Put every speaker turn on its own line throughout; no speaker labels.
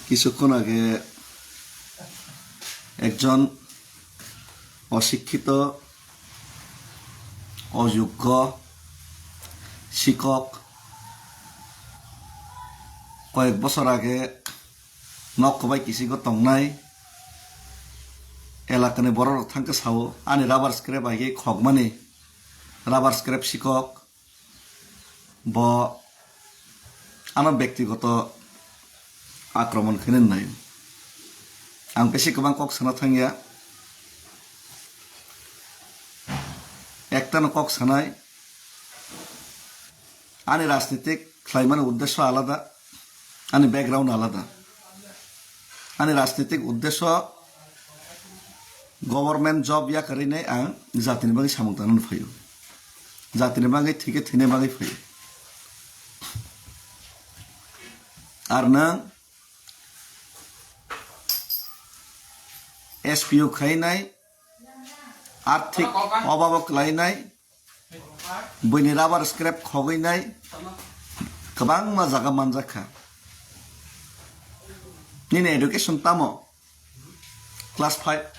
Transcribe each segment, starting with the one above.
কিছুক্ষণ আগে একজন অশিক্ষিত অযোগ্য শিক্ষক কয়েক বছর আগে নকবাই কিসিগো তংনাই এলাকানি বড় থাঙ্কে সাও আনি রাবার স্ক্রেপ আগে খগমানি রাবার স্ক্রেপ শিক্ষক ব আমার ব্যক্তিগত আক্রমণ খেলেন নাই আং বেশি গোबां কক সানা थांगिया একটানো কক সানাই আনি রাজনীতিক খাইমানি উদ্দেশ্য আলাদা আনি ব্যাকগ্রাউন্ড আলাদা আনি রাজনীতিক উদ্দেশ্য गभर्नमेन्ट जब या करिने आं जातिनि बागै सामंतानानै फैयो जातिनि बागै थिके थिने बागै फैयो आरो नों एसपिअ खायनाय आर्थिक अभाबक लायनाय बैनि राबार स्क्रेप खगैनाय गोबां मा जागा मानजाखा निने एडुकेशन तामो क्लास 5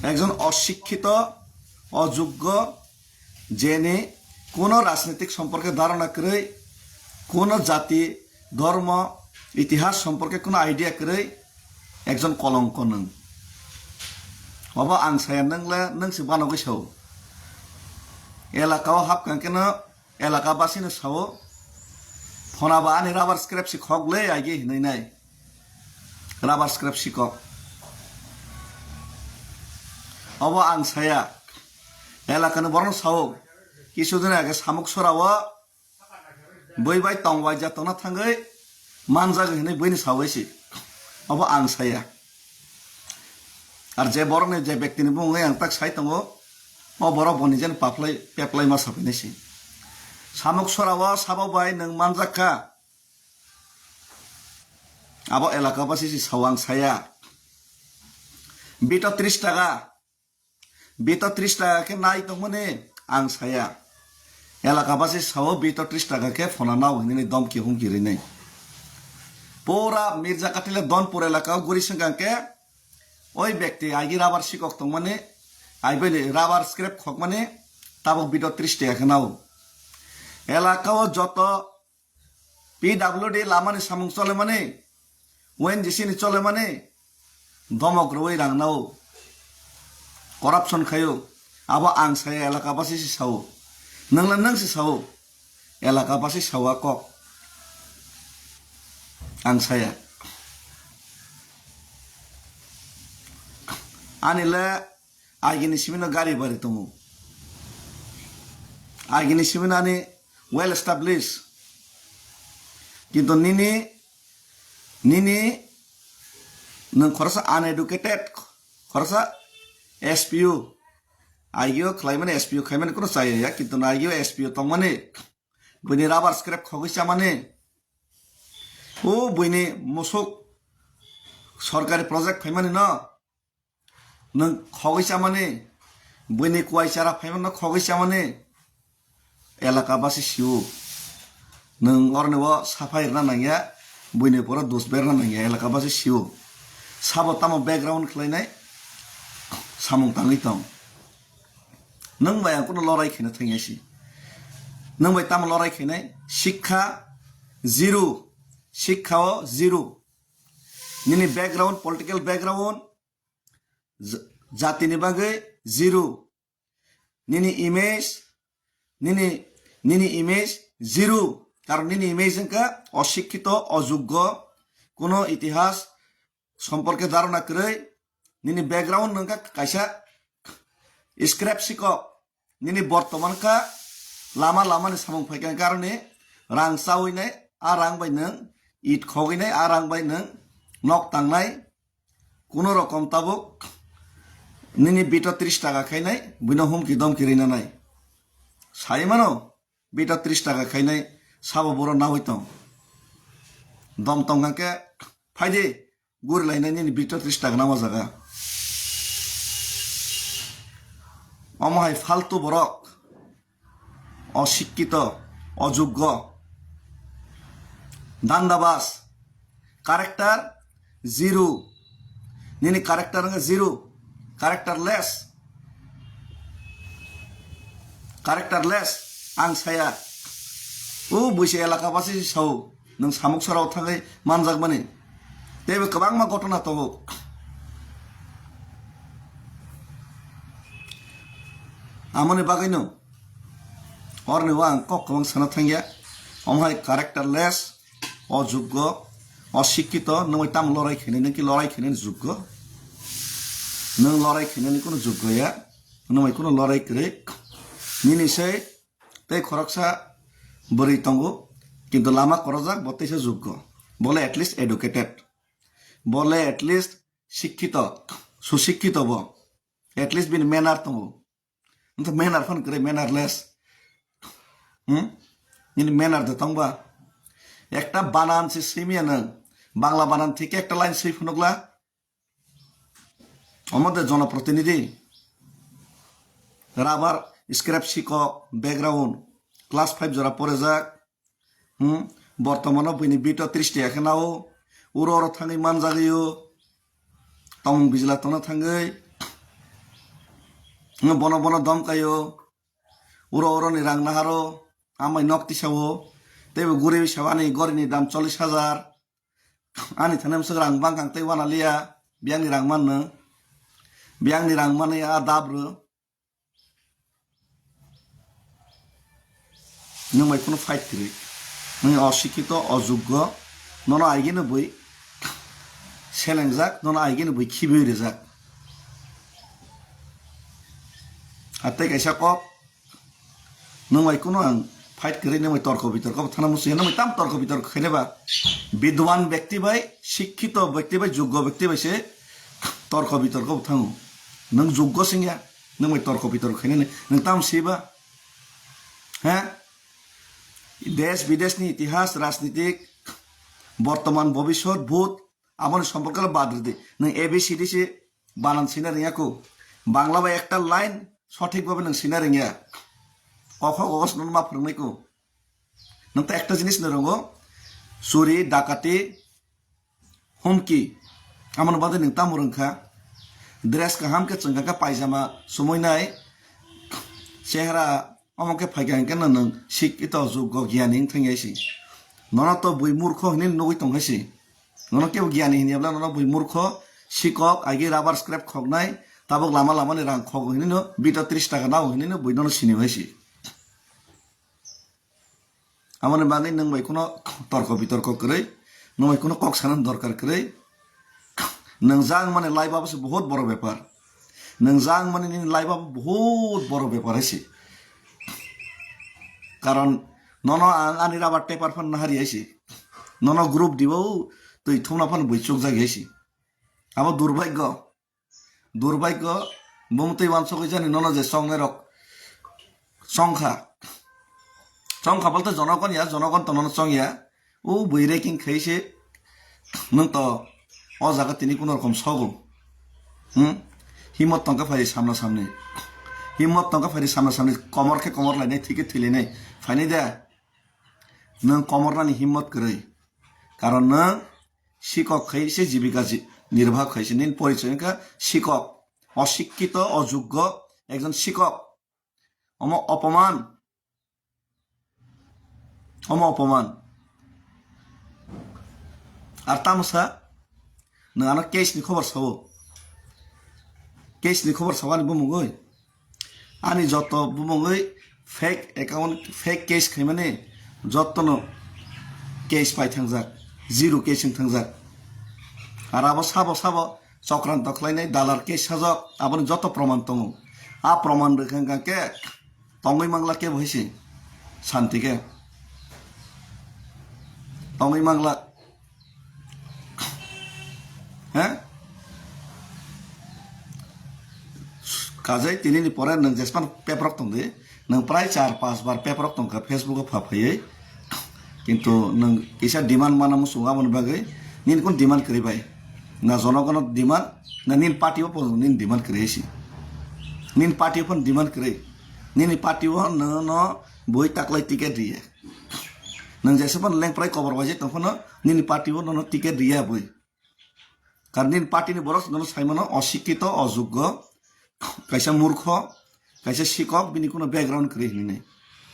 একজন অশিক্ষিত অযোগ্য জেনে কোনো রাজনৈতিক সম্পর্কে ধারণা করে কোনো জাতি ধর্ম ইতিহাস সম্পর্কে কোনো আইডিয়া করে একজন কলঙ্ক নং অবা আং সায়া নংলা নংসি বানাগै সাও এলাকাও হাবকাंकेन এলাকাবাসিनो সাও ফনাবা आनि राबार स्क्रेप सिखगलै आइगे हिनैनाय राबार स्क्रेप सिखक अब आं साया एलाकानि बरन साव किसुदिन आगे सामुक सरावा बैबाय तंबाय जातना थांगै मानजागै हिनै बैनि सावैसि अब आं साया आर जे बरन जे व्यक्तिनि बुङै आं ताक साइ दङ अ बर बनिजेन पाफ्लाय पेप्लाय मा साफैनोसि सामुक सरावा साबाबाय नों मानजाखा अब एलाकाबासि सावां साया बिटा 30 টাকা बेटा 30 টাকা के नाय तो मने आं साया एलाकाबासि साव बेटा 30 টাকা के फना नाव हिने दम के हुम गिरि नै पूरा मिर्जा काटिले दनपुर एलाका गुरी संगा के ओइ व्यक्ति आइगी राबार शिक्षक तो मने आइबेले राबार स्क्रेप खक मने ताबो बेटा 30 টাকা के नाव एलाकाओ जत पीडब्ल्यूडी लामानि सामुं चले माने ओएनजीसी नि चले माने दमग्रवै रांनाव करप्शन खायो अब आं साया एलाकाबासि सावो नंला नंसि सावो एलाकाबासि सावा कक आं साया आनिले आइगिनि सिमिनो गारि बारि दङ आइगिनि सिमिनो आनि वेल एस्टाब्लिश किन्तु निनि नों खरसा अनएडुकेटेड खरसा एसपिअ आइयो खलाइमाने एसपिअ खाइमाने कोनो चाहिए किन्तु आइयो एसपिअ तो माने बैनि राबार स्क्रेप खगैसा माने ओ बैनि मोसक सरकारी प्रोजेक्ट फाइमाने न नों खगैसा माने बैनि कुवाइसारा फाइमाने खगैसा माने एलाकाबासि सिउ नों अरनेव साफाय रना नांगिया बैनि पर दोस बेरना नांगिया एलाकाबासि सिउ साबो तामो बैकग्राउंड खलाइनाय सामुं ताङै दं नों बाया कोनो लड़ाई खेनो थाङियासि नों बाय ताम लड़ाई खेनाय शिक्षा जिरो शिक्षाओ जिरो निनि बैकग्राउंड पॉलिटिकल बैकग्राउंड जातिनि बागै जिरो निनि इमेज जिरो कारण निनि इमेज जोंका अशिक्षित अयोग्य कोनो इतिहास सम्पर्के धारणा करे निनि बैकग्राउंड नंका कैसा स्क्रैप सिको निनि बर्तमान का लामा लामा ने सामुं फैगोन कारणे रां चावैनाय आ रां बाय नों इट खगैनाय आ रां बाय नों नक तांनाय कोनो रकम ताबुक निनि बेटा 30 টাকা खायनाय बिनो हुमकि दमकि रैनानाय साइमानो बेटा 30 টাকা खायनाय साबो बर नावै दं दम तंगाके फायदे गुर लायनाय निनि बेटा 30 টাকা नामा जागा अमाय फालतू बरक अशिक्षित अयोग्य দান্দাবাস কারেক্টার জিরো নিনি কারেক্টার জিরো कारेक्टारलेस आं साया बैसे एलाका बासि साव नों सामुक सराव थाङै मानजाग माने तेबो गोबां मा घटना दङ आमने बागैनो हरनो आं कक गोबां साना थांगिया अमहाय कारेक्टारलेस अयोग्य अशिक्षित नों ताम लड़ाई खेने कि लड़ाई खेने योग्य नों लड़ाई खेने कोनो योग्यया नों कोनो लड़ाई करे निनिसै तै खरकसा बोरै तंगो किन्तु लामा करजाक बतैसे योग्य बोले एटलिस्ट एडुकेटेड बोले एटलिस्ट शिक्षित सुशिक्षित ब एटलिस्ट बिन मैनार तंगो नों मैनार फन करे मैनारलेस निनि मैनार दे तंगबा एकटा बानान से सैमिया नों बांला बानान থেকে একটা লাইন সই ফনগলা আমাদের জনপ্রতিনিধি রাবার स्क्रैप शिक्षक बैकग्राउंड क्लास 5 जरा परे जाक बर्तमान बैनि बीट 30 टाका उर थाङै मान जागैयो तम बिजला तनो थाङै बन बन दमकायो उर नि रां नाहारो आमाय नक्ति सावो तेबो गुरे सावानि गरिनि दाम 40,000 आनि थानाम सग रां बांखां तै वाना लिया बियांनि रां माननो बियांनि रां माने आ दाब्रो नों माइखौनो फाइट करे नों अशिक्षित अयोग्य नन आइगेनो बै सेलेंजाक नन आइगेनो बै खिबैरेजाक हाते कैसा कक नों माइखौनो आं फाइट करे नों तर्क बितर्क थाना मुसि नों ताम तर्क बितर्क खेनेबा विद्वान व्यक्ति भाई शिक्षित व्यक्ति भाई योग्य व्यक्ति भाई से तर्क बितर्क थाङो नों योग्य सिंया नों तर्क बितर्क खेने नों ताम सेबा हाँ देश विदेश नि इतिहास राजनीतिक बर्तमान भविष्य भूत आमन सम्पर्क बाद दे नों एबीसीडी से बानान सिना रियाको बांग्ला बा एकटा लाइन सठिक भाबे नों सिना रिया कख गगस नों मा फोरोंनायको नों तो एकटा जिनिस नरंगो चुरी डाकाति हुमकी आमन बादे नों ताम रोंखा ड्रेस का हामके चंगा पायजामा समयनाय चेहरा अमके फाइगांके नों शिक्षित योग्य ज्ञानी थांगायसि नना तो बै मूर्ख हने नगै तंगायसि नना केव ज्ञानी हनियाब्ला नना बै मूर्ख शिक्षक आगे राबार स्क्रैप खगनाय ताबक लामा लामा नि रां खग हने न 30 टाका नाव हने न बै नन सिनिबायसि आमने बागै नों बैखौनो तर्क बितर्क करे नों बैखौनो कक सानन दरकार करे नों जां माने लाइफआबो बहुत बड़ ब्यापार नों जां माने नि लाइफआबो बहुत बड़ ब्यापार हइसि कारण नन आनि राबार टेपार फन नाहारि आइसि नन ग्रुप दिबो तै थौना फन बैचक जागैसि अब दुर्भाग्य बुमतै वानसकै जानि नन जे संने रक संखा बोलते जनगण या जनगण तनन संया ओ बैरेकिं खैसे नों तो अ जागा तिनि कोनो रकम सगो हिम्मत तंका फारि सामना सामने हिम्मत तंका फारि सामना सामने कमर के कमर लाइनाय थिके थिलेनाय फाइनाय दे नों कमर नानि हिम्मत करे कारण नों शिक्षक खैसे जीविका निर्वाह खैसे निन परिचय का शिक्षक अशिक्षित अयोग्य एकजन शिक्षक अम अपमान আর তামসা नों आना केसनि खबर सावानि बुमुगै आनि जत बुमुगै फेक एकाउंट फेक केस खैमाने जतनो केस पाइ थांजाक जिरो केसिं थांजाक आर आबो साबो चक्रान्त खालायनाय दालार केस साजक आबोनि जत प्रमाण दङ आ प्रमाण रोखांगा के तंगै मांगला के भइसे शान्ति के तंगै मांगला हाँ काजै तिनि परे नों जेसमान पेपर दंदे नों प्राय 4-5 बार पेपर दंखा फेसबुक फाफायै किन्तु नों किसा डिमान्ड मानामु सुगामन बागै निन कोन डिमान्ड करिबाय ना जनगण डिमान्ड ना निन पार्टीओ पन निन डिमान्ड करेसि निन पार्टीओ पन डिमान्ड करे निन पार्टीओ न बय ताकलाय टिकेट दिए nang jeseban leng prai cover waje tongfono nini party bo nono ticket riya boi karon nin party ni borok nono saimano oshikito ojoggo kaisa murkho kaisa sikok bini kono background kri hini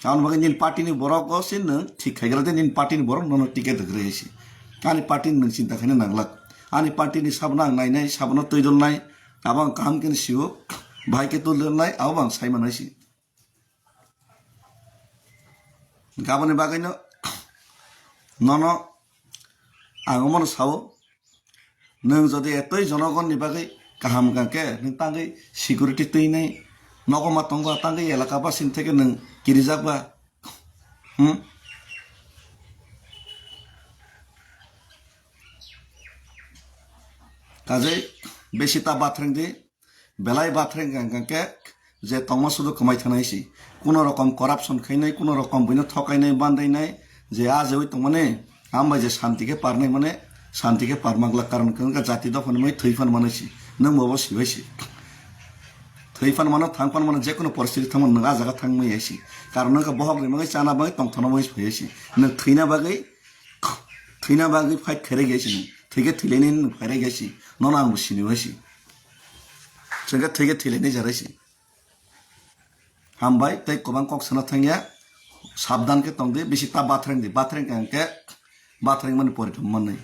karon bagai nin party ni borok go sin nang thik khaigrate nin party ni borok nono ticket gresi ani party nang cinta khane nanglak ani party ni sabna nainai sabna toidol nai abang kam ken siu bhai ke to lernai abang saiman haisi gabone bagai no nono angomon sao nang jodi etoi jonogon ni bagai kaham kanke nang tangai security teinai nogoma tongo tangai elaka ba sin theke nang kirijak ba কাজে বেশি তা বাথরেং দি বেলাই বাথরেং গাঙ্গাকে যে তংমা শুধু কমাই থানাইছি কোন রকম corruption খাইনাই কোন রকম বইনো ঠকাইনাই বান্দাইনাই যে আজ ওই তংমানে আমবাই যে শান্তিকে পারনাই মানে শান্তিকে পারমাগলা কারণ কারণ জাতি দফান মই থৈফান মানাইছি নং বাবা সিবাইছি থৈফান মানো থাংফান মানো যে কোনো পরিস্থিতি থামন নং আ জায়গা থাংমাই আইছি কারণ নং বহক রেমাই চানা বাগै তংথনা মই ফেইছি নং থৈনা বাগै ফাইট খেরে গেছি थैगे थैलायनि फायराय गायसि नन आंबो सिनिबायसि जोंगा थैगे थैलायनाय जारायसि हामबाय तै गोबां कक सोना थांगिया साबधान के तंदे बेसि ता बाथ्रें दे बाथ्रें कांके बाथ्रें माने परिथम माने